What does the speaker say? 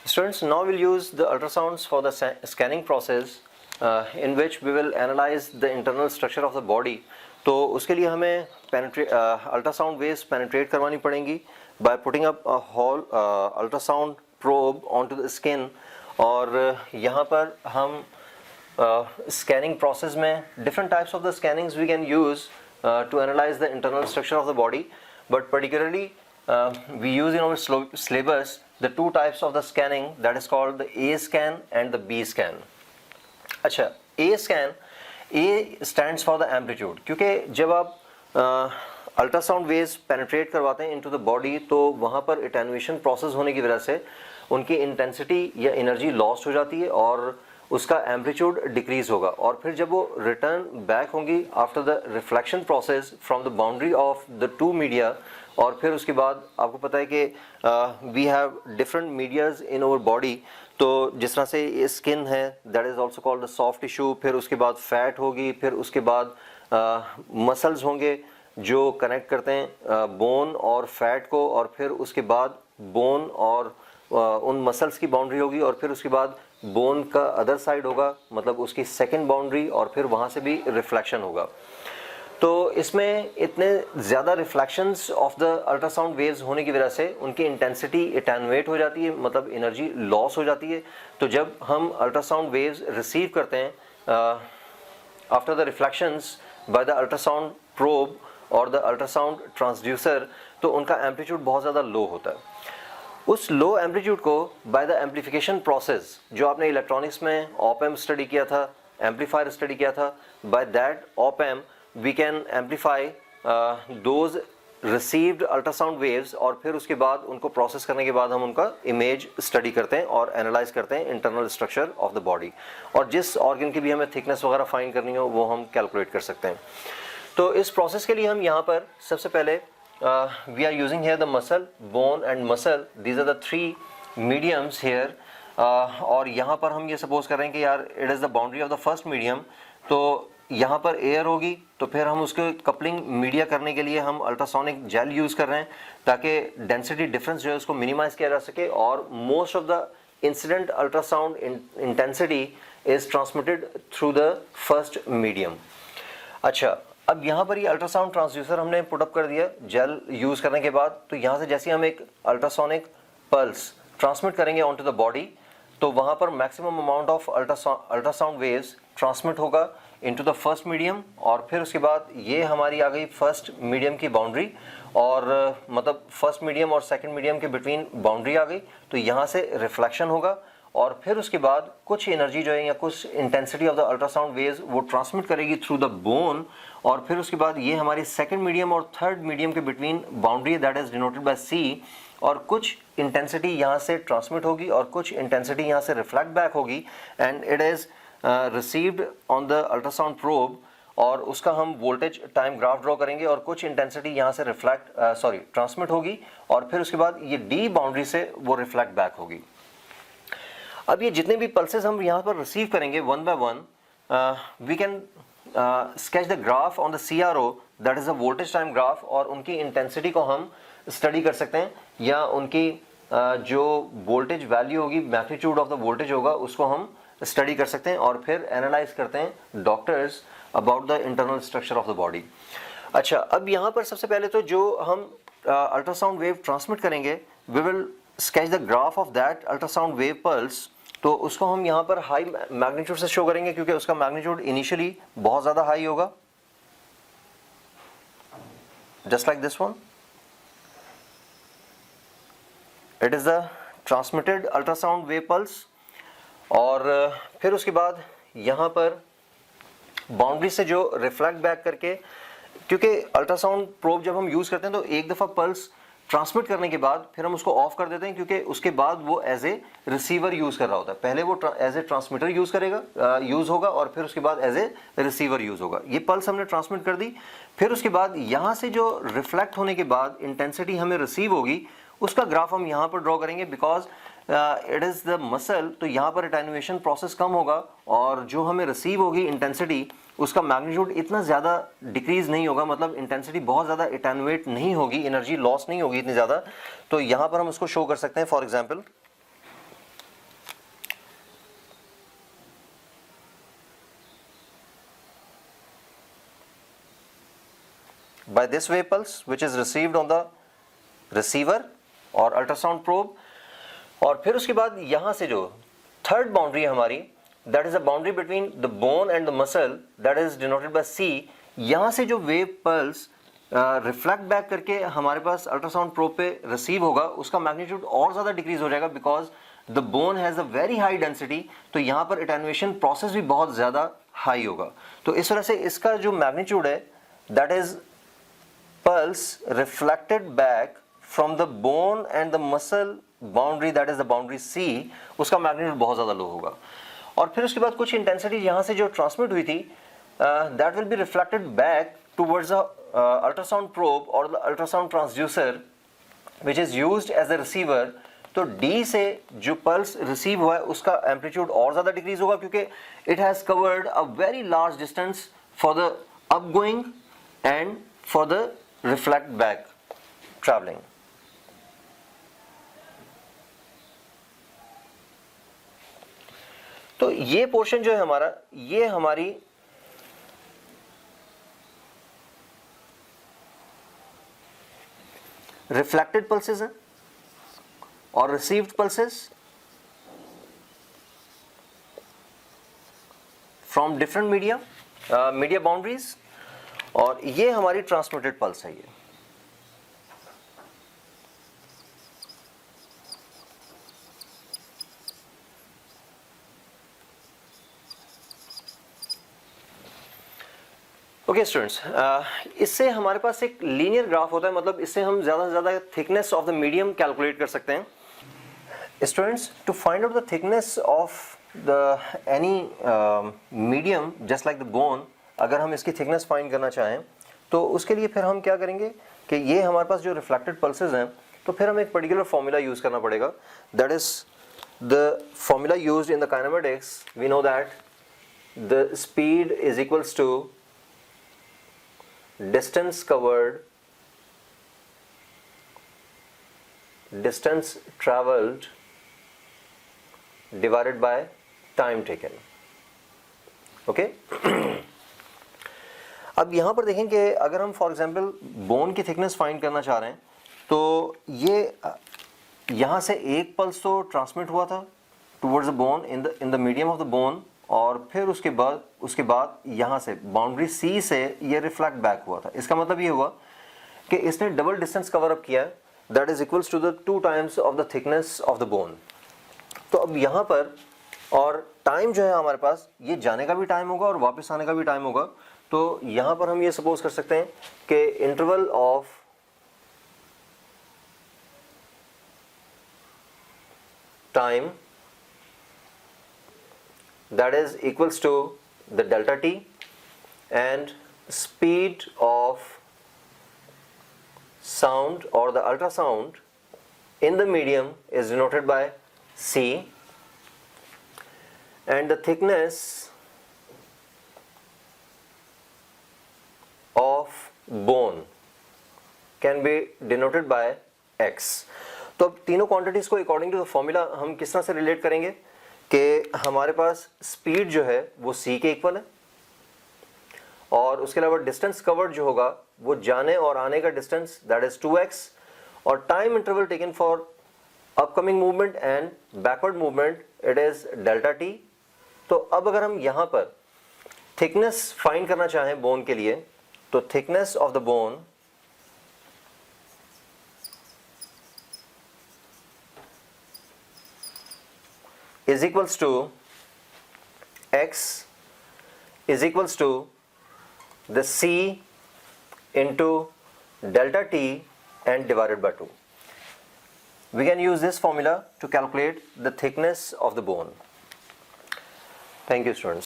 Students, now we'll use the ultrasounds for the scanning process in which we will analyze the internal structure of the body. तो उसके लिए हमें ultrasound waves penetrate करवानी पड़ेंगी by putting up a whole ultrasound probe onto the skin. और यहाँ पर हम scanning process में different types of the scannings we can use to analyze the internal structure of the body, but particularly we use in our syllabus the two types of the scanning, that is called the A scan and the B scan. अच्छा, A scan, A stands for the amplitude, क्योंकि जब आप ultrasound waves penetrate करवाते हैं into the body तो वहाँ पर attenuation process होने की वजह से उनकी इंटेंसिटी या एनर्जी लॉस्ट हो जाती है और उसका एम्पलीट्यूड डिक्रीज होगा, और फिर जब वो रिटर्न बैक होंगी after the reflection process from the boundary of the two media, और फिर उसके बाद आपको पता है कि we have different medias in our body. तो जिस तरह से ये स्किन है that is also called the soft tissue, फिर उसके बाद फैट होगी, फिर उसके बाद मसल्स होंगे जो कनेक्ट करते हैं बोन और फैट को, और फिर उसके बाद बोन और उन मसल्स की बाउंड्री होगी, और फिर उसके बाद बोन का अदर साइड होगा, मतलब उसकी सेकंड बाउंड्री, और फिर वहाँ से भी रिफ्लेक्शन होगा. तो इसमें इतने ज़्यादा reflections of the ultrasound waves होने की वजह से उनकी इंटेंसिटी एटेन्यूएट हो जाती है, मतलब एनर्जी लॉस हो जाती है. तो जब हम अल्ट्रासाउंड वेव्स रिसीव करते हैं after the reflections by the ultrasound probe और द अल्ट्रासाउंड ट्रांसड्यूसर, तो उनका एम्पलीट्यूड बहुत ज़्यादा लो होता है. उस लो एम्पलीट्यूड को बाय द एम्पलीफिकेशन प्रोसेस, जो आपने इलेक्ट्रॉनिक्स में ऑप एम्प स्टडी किया था, एम्पलीफायर स्टडी किया था, by that op amp we can amplify those received ultrasound waves, और फिर उसके बाद उनको प्रोसेस करने के बाद हम उनका इमेज स्टडी करते हैं और एनालाइज करते हैं internal structure of the body, और जिस ऑर्गन की भी हमें थिकनेस वगैरह फाइंड करनी हो वो हम कैलकुलेट कर सकते हैं. तो इस प्रोसेस के लिए हम यहाँ पर सबसे पहले we are using here the muscle, bone and muscle. These are the three mediums here. और यहाँ पर हम ये सपोज कर रहे हैं कि यार it is the boundary of the first medium. तो यहाँ पर एयर होगी, तो फिर हम उसके कपलिंग मीडिया करने के लिए हम अल्ट्रासोनिक जेल यूज़ कर रहे हैं ताकि डेंसिटी डिफरेंस जो है उसको मिनिमाइज किया जा सके, और most of the incident ultrasound intensity is transmitted through the first medium. अच्छा, अब यहाँ पर ये अल्ट्रासाउंड ट्रांसड्यूसर हमने पुट अप कर दिया जेल यूज़ करने के बाद. तो यहाँ से जैसे हम एक अल्ट्रासोनिक पल्स ट्रांसमिट करेंगे ऑन टू द बॉडी, तो वहाँ पर maximum amount of ultrasound waves transmit होगा इनटू द फर्स्ट मीडियम, और फिर उसके बाद ये हमारी आ गई फर्स्ट मीडियम की बाउंड्री, और मतलब फर्स्ट मीडियम और सेकंड मीडियम के बिटवीन बाउंड्री आ गई. तो यहाँ से रिफ्लेक्शन होगा, और फिर उसके बाद कुछ एनर्जी जो है या कुछ intensity of the ultrasound waves वो ट्रांसमिट करेगी थ्रू द बोन, और फिर उसके बाद ये हमारी सेकंड मीडियम और थर्ड मीडियम के between boundary that is denoted by C, और कुछ इंटेंसिटी यहाँ से ट्रांसमिट होगी और कुछ इंटेंसिटी यहाँ से रिफ्लेक्ट बैक होगी, and it is received on the ultrasound probe, और उसका हम वोल्टेज टाइम ग्राफ ड्रॉ करेंगे, और कुछ इंटेंसिटी यहाँ से ट्रांसमिट होगी, और फिर उसके बाद ये डी बाउंड्री से वो रिफ्लेक्ट बैक होगी. अब ये जितने भी पल्सेस हम यहाँ पर रिसीव करेंगे one by one, we can sketch the graph on the CRO, that is the voltage time graph, और उनकी इंटेंसिटी को हम स्टडी कर सकते हैं, या उनकी जो वोल्टेज वैल्यू होगी, मैग्नीट्यूड ऑफ द वोल्टेज होगा, उसको हम स्टडी कर सकते हैं, और फिर एनालाइज करते हैं doctors about the internal structure of the body. अच्छा, अब यहाँ पर सबसे पहले तो जो हम अल्ट्रासाउंड वेव ट्रांसमिट करेंगे, we will sketch the graph of that ultrasound wave pulse. तो उसको हम यहाँ पर हाई मैग्नीट्यूड से शो करेंगे, क्योंकि उसका मैग्नीट्यूड इनिशियली बहुत ज़्यादा हाई होगा, just like this one. It is the transmitted ultrasound wave pulse, और फिर उसके बाद यहाँ पर बाउंड्री से जो रिफ्लेक्ट बैक करके, क्योंकि अल्ट्रासाउंड प्रोब जब हम यूज़ करते हैं तो एक दफ़ा पल्स ट्रांसमिट करने के बाद फिर हम उसको ऑफ कर देते हैं, क्योंकि उसके बाद वो एज ए रिसीवर यूज़ कर रहा होता है. पहले वो एज ए ट्रांसमीटर यूज़ होगा, और फिर उसके बाद एज ए रिसीवर यूज़ होगा. ये पल्स हमने ट्रांसमिट कर दी, फिर उसके बाद यहाँ से जो रिफ्लेक्ट होने के बाद इंटेंसिटी हमें रिसीव होगी, उसका ग्राफ हम यहाँ पर ड्रॉ करेंगे, because it is the muscle. तो यहाँ पर एटेन्यूएशन प्रोसेस कम होगा, और जो हमें रिसीव होगी इंटेंसिटी, उसका मैग्नीट्यूड इतना ज़्यादा डिक्रीज़ नहीं होगा, मतलब इंटेंसिटी बहुत ज़्यादा एटेन्यूएट नहीं होगी, एनर्जी लॉस नहीं होगी इतनी ज़्यादा. तो यहाँ पर हम उसको शो कर सकते हैं. For example by this wave pulse which is received on the receiver और अल्ट्रासाउंड प्रोब। और फिर उसके बाद यहाँ से जो थर्ड बाउंड्री है हमारी, that is a boundary between the bone and the muscle, that is denoted by C. यहाँ से जो वेव पल्स रिफ्लेक्ट बैक करके हमारे पास अल्ट्रासाउंड प्रोब पे रिसीव होगा, उसका मैग्नीट्यूड और ज़्यादा डिक्रीज हो जाएगा because the bone has a very high density. तो यहाँ पर एटेन्युएशन प्रोसेस भी बहुत ज़्यादा हाई होगा। तो इस वजह से इसका जो मैग्नीट्यूड है that is pulse reflected back from the bone and the muscle boundary, that is the boundary C, उसका मैग्नीट्यूड बहुत ज़्यादा लो होगा। और फिर उसके बाद कुछ इंटेंसिटी यहाँ से जो ट्रांसमिट हुई थी that will be reflected back towards the ultrasound probe और the ultrasound transducer which is used as a receiver. तो D से जो पल्स रिसीव हुआ है उसका एम्पलीट्यूड और ज़्यादा डिक्रीज होगा क्योंकि it has covered a very large distance for the अपगोइंग and for the reflect back travelling. तो ये पोर्शन जो है हमारा, ये हमारी रिफ्लेक्टेड पल्सेस हैं और received pulses from different media boundaries, और ये हमारी ट्रांसमिटेड पल्स है। ये ओके स्टूडेंट्स, इससे हमारे पास एक लीनियर ग्राफ होता है, मतलब इससे हम ज़्यादा से ज़्यादा thickness of the medium calculate कर सकते हैं। Students, to find out the thickness of the any medium just like the bone, अगर हम इसकी थिकनेस फाइंड करना चाहें तो उसके लिए फिर हम क्या करेंगे कि ये हमारे पास जो रिफ्लेक्टेड पल्सेस हैं, तो फिर हमें एक पर्टिकुलर फॉर्मूला यूज़ करना पड़ेगा, that is the formula used in the kinematics. We know that the speed is equals to distance covered, distance traveled divided by time taken. Okay अब यहां पर देखें कि अगर हम फॉर एग्जांपल बोन की थिकनेस फाइंड करना चाह रहे हैं तो ये यहां से एक पल्स तो ट्रांसमिट हुआ था towards the bone in the medium of the bone, और फिर उसके बाद यहाँ से बाउंड्री सी से ये रिफ्लेक्ट बैक हुआ था। इसका मतलब ये हुआ कि इसने डबल डिस्टेंस कवर अप किया, that is equals to the 2 times of the thickness of the bone. तो अब यहाँ पर और टाइम जो है हमारे पास, ये जाने का भी टाइम होगा और वापस आने का भी टाइम होगा। तो यहाँ पर हम ये सपोज कर सकते हैं कि interval of time that is equals to the delta t, and speed of sound or the ultrasound in the medium is denoted by c, and the thickness of bone can be denoted by x। तो अब तीनों quantities को according to the formula हम किस तरह से relate करेंगे कि हमारे पास स्पीड जो है वो c के इक्वल है, और उसके अलावा डिस्टेंस कवर्ड जो होगा वो जाने और आने का डिस्टेंस दैट इज 2x, और time interval taken for upcoming movement and backward movement it is delta t। तो अब अगर हम यहाँ पर थिकनेस फाइंड करना चाहें बोन के लिए, तो thickness of the bone is equals to x is equals to the c into delta t and divided by 2. We can use this formula to calculate the thickness of the bone. Thank you, students.